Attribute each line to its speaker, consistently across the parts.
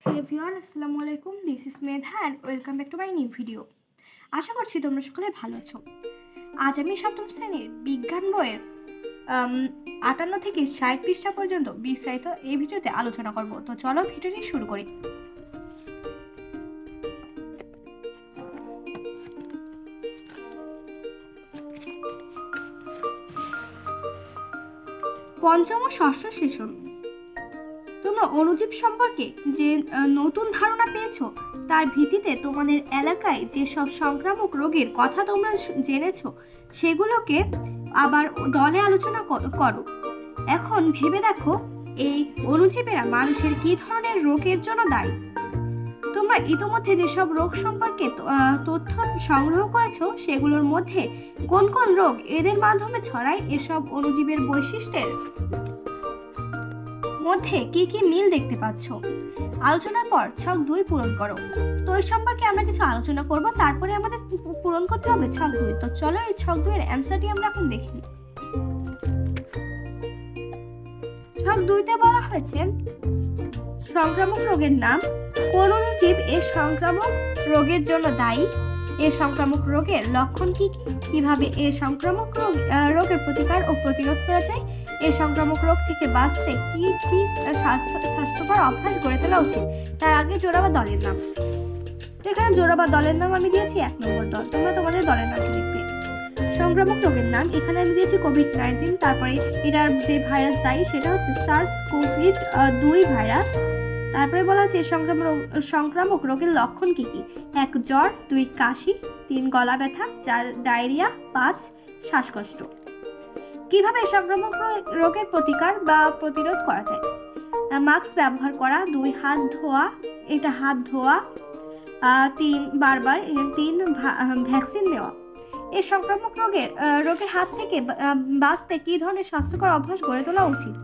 Speaker 1: Hey everyone, আসসালামু আলাইকুম। This is Medha and welcome back to my new video. আশা করছি তোমরা সকলে ভালো আছো। আজ আমি সপ্তম শ্রেণীর বিজ্ঞান বইয়ের 58 থেকে 60 পৃষ্ঠা পর্যন্ত বিস্তারিত এই ভিডিওতে আলোচনা করব। তো চলো ভিডিওটি শুরু করি। পঞ্চম ও ষষ্ঠ সেশন। তোমরা অণুজীব সম্পর্কে যে নতুন ধারণা পেয়েছো তার ভিত্তিতে তোমাদের এলাকায় যেসব সংক্রামক রোগের কথা তোমরা জেনেছো সেগুলোকে আবার দলে আলোচনা করো। এখন ভেবে দেখো এই অণুজীবেরা মানুষের কী ধরনের রোগের জন্য দায়ী। তোমরা ইতোমধ্যে যেসব রোগ সম্পর্কে তথ্য সংগ্রহ করেছো সেগুলোর মধ্যে কোন কোন রোগ এদের মাধ্যমে ছড়ায়, এসব অণুজীবের বৈশিষ্ট্যের মধ্যে কি কি মিল দেখতে পাচ্ছ। আলোচনার পর ছক 2 পূরণ করো। তো এই সম্পর্কে আমরা কিছু আলোচনা করব, তারপরে আমাদের পূরণ করতে হবে ছক 2। তো চলো এই ছক 2 এর অ্যান্সারটি আমরা এখন দেখি। ছক 2 তে বলা হয়েছে সংক্রামক রোগের নাম, কোন অণুজীব এই সংক্রামক রোগের জন্য দায়ী, এই সংক্রামক রোগের লক্ষণ কি কি, কিভাবে এই সংক্রামক রোগের প্রতিকার ও প্রতিরোধ করা যায়, এই সংক্রামক রোগ থেকে বাঁচতে কি কি স্বাস্থ্যকর অভ্যাস গড়ে তোলা উচিত। তার আগে জোড়া বা দলের নাম। তো এখানে জোড়া বা দলের নাম আমি দিয়েছি 1 নম্বর দল, তোমরা তোমাদের দলের নাম লিখবে। সংক্রামক রোগের নাম এখানে আমি দিয়েছি কোভিড-19, তারপরে এটার যে ভাইরাস দায়ী সেটা হচ্ছে SARS-CoV-2 ভাইরাস। তারপরে বলা আছে সংক্রামক রোগের লক্ষণ কি কি। 1 জ্বর, 2 কাশি, 3 গলা ব্যথা, 4 ডায়রিয়া, 5 শ্বাসকষ্ট। কিভাবে সংক্রামক রোগের প্রতিকার বা প্রতিরোধ করা যায়। মাস্ক ব্যবহার করা, 2 হাত ধোয়া, এটা হাত ধোয়া, 3 বারবার, 3 ভ্যাকসিন নেওয়া। এই সংক্রামক রোগের হাত থেকে বাঁচতে কী ধরনের স্বাস্থ্যকর অভ্যাস গড়ে তোলা উচিত।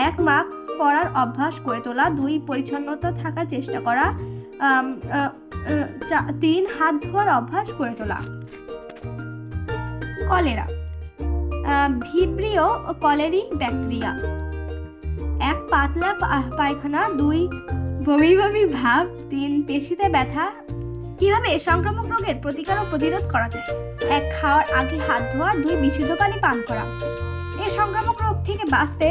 Speaker 1: 1 মাস্ক পরার অভ্যাস গড়ে তোলা, 2 পরিচ্ছন্নতা থাকার চেষ্টা করা, 3 হাত ধোয়ার অভ্যাস গড়ে তোলা। Cholera, Vibrio colliery bacteria. 1 পাতলা পায়খানা, 2 বমি বমি ভাব, 3 পেশিতে ব্যথা। কিভাবে সংক্রামক রোগের প্রতিকার ও প্রতিরোধ করা যায়। 1 খাওয়ার আগে হাত ধোয়া, 2 বিশুদ্ধ পানি পান করা। এই সংক্রামক রোগ থেকে বাঁচতে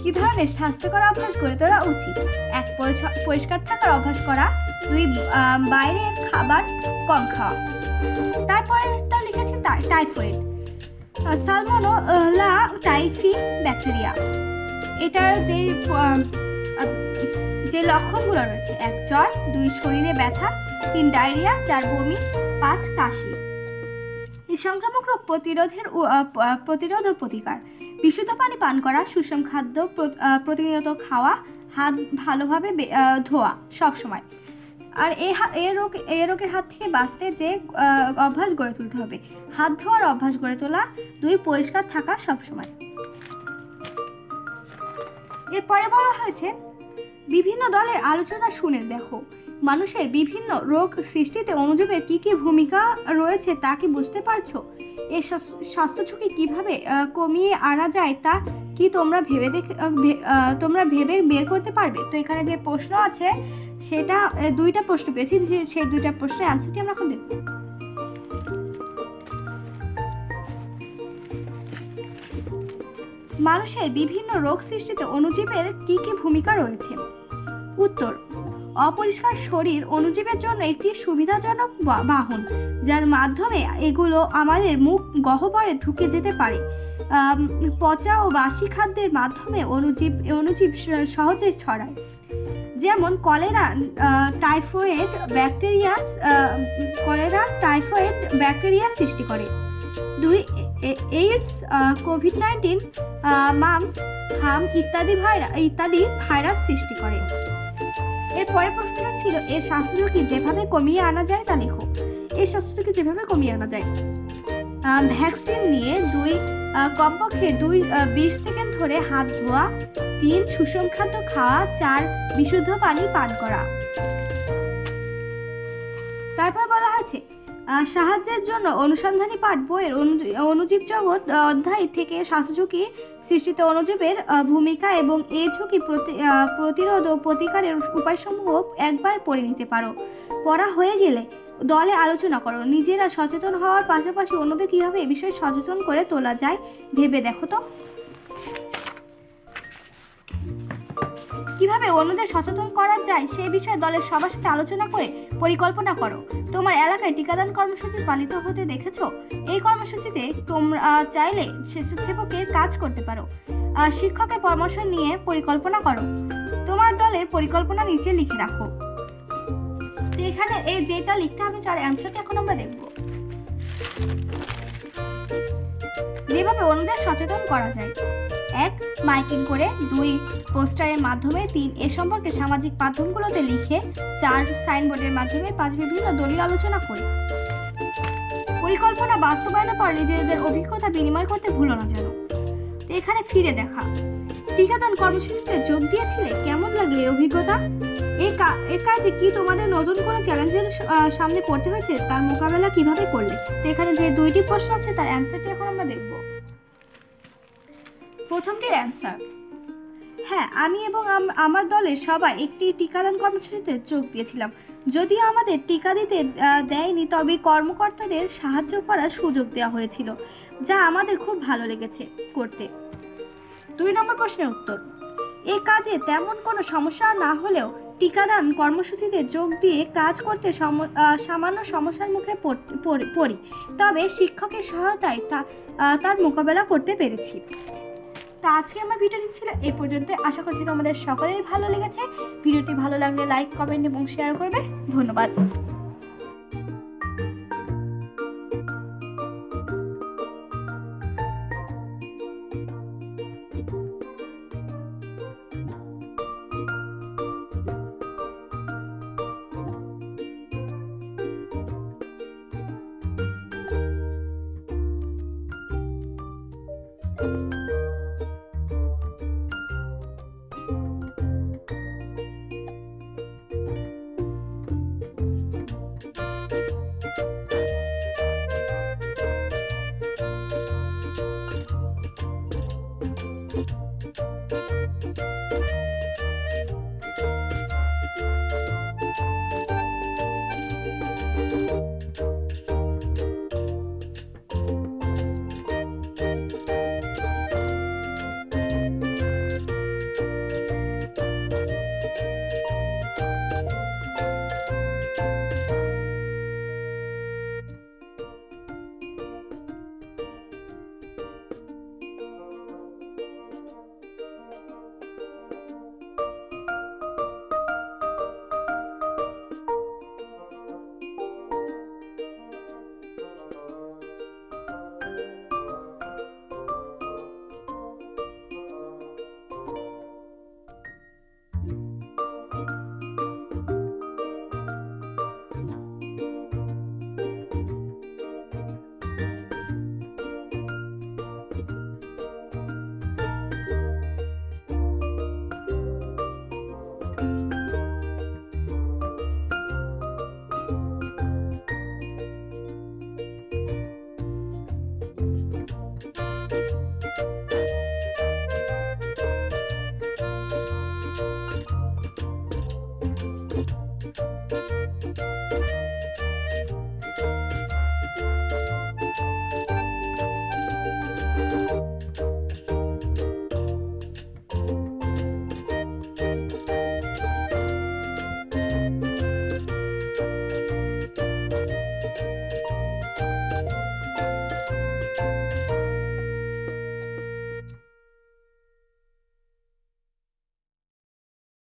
Speaker 1: কি ধরনের স্বাস্থ্যকর অভ্যাস গড়ে তোলা উচিত। 1 পরিষ্কার থাকার অভ্যাস করা, 2 বাইরের খাবার কম খাওয়া। তারপরে একটা লিখেছি টাইফয়েড, সালমোনেলা টাইফি ব্যাকটেরিয়া। এটার যে লক্ষণগুলো রয়েছে, 1 জ্বর, 2 শরীরে ব্যথা, 3 ডায়রিয়া, 4 বমি, 5 কাশি। এই সংক্রামক রোগ প্রতিরোধ ও প্রতিকার। বিশুদ্ধ পানি পান করা, সুষম খাদ্য প্রতিনিয়ত খাওয়া, হাত ভালোভাবে ধোয়া সব সময়। আর এই রোগের হাত থেকে বাঁচতে যে অভ্যাস গড়ে তুলতে হবে। হাত ধোয়ার অভ্যাস গড়ে তোলা, 2 পরিষ্কার থাকা সবসময়। এরপরে বলা হয়েছে বিভিন্ন দলের আলোচনা শুনে দেখো মানুষের বিভিন্ন রোগ সৃষ্টিতে অণুজীবের কি কি ভূমিকা রয়েছে তা কি বুঝতে পারছো। এই স্বাস্থ্য ঝুঁকি কিভাবে কমিয়ে আনা যায় তা কি তোমরা ভেবে বের করতে পারবে। তো এখানে যে প্রশ্ন আছে সেটা 2টা প্রশ্ন পেয়েছি, সেই 2টা প্রশ্নের অ্যান্সারটি আমরা এখন দেখব। মানুষের বিভিন্ন রোগ সৃষ্টিতে অণুজীবের কি কি ভূমিকা রয়েছে। উত্তর, অপরিষ্কার শরীর অণুজীবের জন্য একটি সুবিধাজনক বাহন, যার মাধ্যমে এগুলো আমাদের মুখ গহ্বরে ঢুকে যেতে পারে। পচা ও বাসি খাদ্যের মাধ্যমে অণুজীব সহজে ছড়ায়, যেমন কলেরা টাইফয়েড ব্যাকটেরিয়া সৃষ্টি করে। 2 এইডস, কোভিড-19, মাম্পস, হাম ইত্যাদি ভাইরাস সৃষ্টি করে। এর পরের প্রশ্নটা ছিল এর স্বাস্থ্য ঝুঁকি যেভাবে কমিয়ে আনা যায় তা লেখো। এই স্বাস্থ্য ঝুঁকি যেভাবে কমিয়ে আনা যায়, ভ্যাকসিন নিয়ে, 2 কমপক্ষে 20 সেকেন্ড ধরে হাত ধোয়া, 3 সুষম খাদ্য খাওয়া, 4 বিশুদ্ধ পানি পান করা। তারপর বলা হয়েছে সাহায্যের জন্য অনুসন্ধানী পাঠ বইয়ের অণুজীব জগৎ অধ্যায় থেকে স্বাস্থ্য ঝুঁকি সৃষ্টিতে অণুজীবের ভূমিকা এবং এই ঝুঁকি প্রতিরোধ ও প্রতিকারের উপায়সমূহ একবার পড়ে নিতে পারো। পড়া হয়ে গেলে দলে আলোচনা করো। নিজেরা সচেতন হওয়ার পাশাপাশি অন্যদের কীভাবে এ বিষয়ে সচেতন করে তোলা যায় ভেবে দেখো তো। কিভাবে অন্যদের সচেতন করা যায় সেই বিষয়ে দলের সবার সাথে আলোচনা করে পরিকল্পনা করো। তোমার এলাকায় টিকাদান কর্মসূচি পালিত হতে দেখেছো? এই কর্মসূচিতে তোমরা চাইলে স্বেচ্ছাসেবকের কাজ করতে পারো। শিক্ষকের পরামর্শ নিয়ে পরিকল্পনা করো। তোমার দলের পরিকল্পনা নিচে লিখে রাখো। তো এখানে এই যেটা লিখতে হবে তার অ্যান্সারটা এখন আমরা দেখব। যেভাবে অন্যদের সচেতন করা যায়: 1. মাইকিং করে, 2. পোস্টারের মাধ্যমে, 3. এ সম্পর্কে সামাজিক মাধ্যমগুলোতে লিখে, 4. সাইনবোর্ডের মাধ্যমে, 5. বিভিন্ন দলীয় আলোচনা করে। পরিকল্পনা বাস্তবায়নের পর নিজেদের অভিজ্ঞতা বিনিময় করতে ভুলো না যেন। তো এখানে ফিরে দেখা, টিকাদান কর্মসূচিতে যোগ দিয়েছিলে, কেমন লাগলো এই অভিজ্ঞতা? এই কাজে কি তোমাদের নতুন কোনো চ্যালেঞ্জের সামনে পড়তে হয়েছে? তার মোকাবেলা কিভাবে করলে? তো এখানে যে 2টি প্রশ্ন আছে তার অ্যান্সারটি এখন আমরা দেখব। প্রথমটির অ্যান্সার: হ্যাঁ, আমি এবং আমার দলের সবাই একটি টিকাদান কর্মসূচিতে যোগ দিয়েছিলাম। যদিও আমাদের টিকা দিতে দেয়নি, তবে কর্মকর্তাদের সাহায্য করার সুযোগ দেওয়া হয়েছিল, যা আমাদের খুব ভালো লেগেছে করতে। 2 নম্বর প্রশ্নের উত্তর: এই কাজে তেমন কোনো সমস্যা না হলেও টিকাদান কর্মসূচিতে যোগ দিয়ে কাজ করতে সামান্য সমস্যার মুখে পড়ি, তবে শিক্ষকের সহায়তায় তার মোকাবেলা করতে পেরেছি। তো আজকে আমার ভিডিওটি ছিল এই পর্যন্ত। আশা করছি তোমাদের সকলেই ভালো লেগেছে। ভিডিওটি ভালো লাগলে লাইক, কমেন্ট এবং শেয়ার করবে। ধন্যবাদ।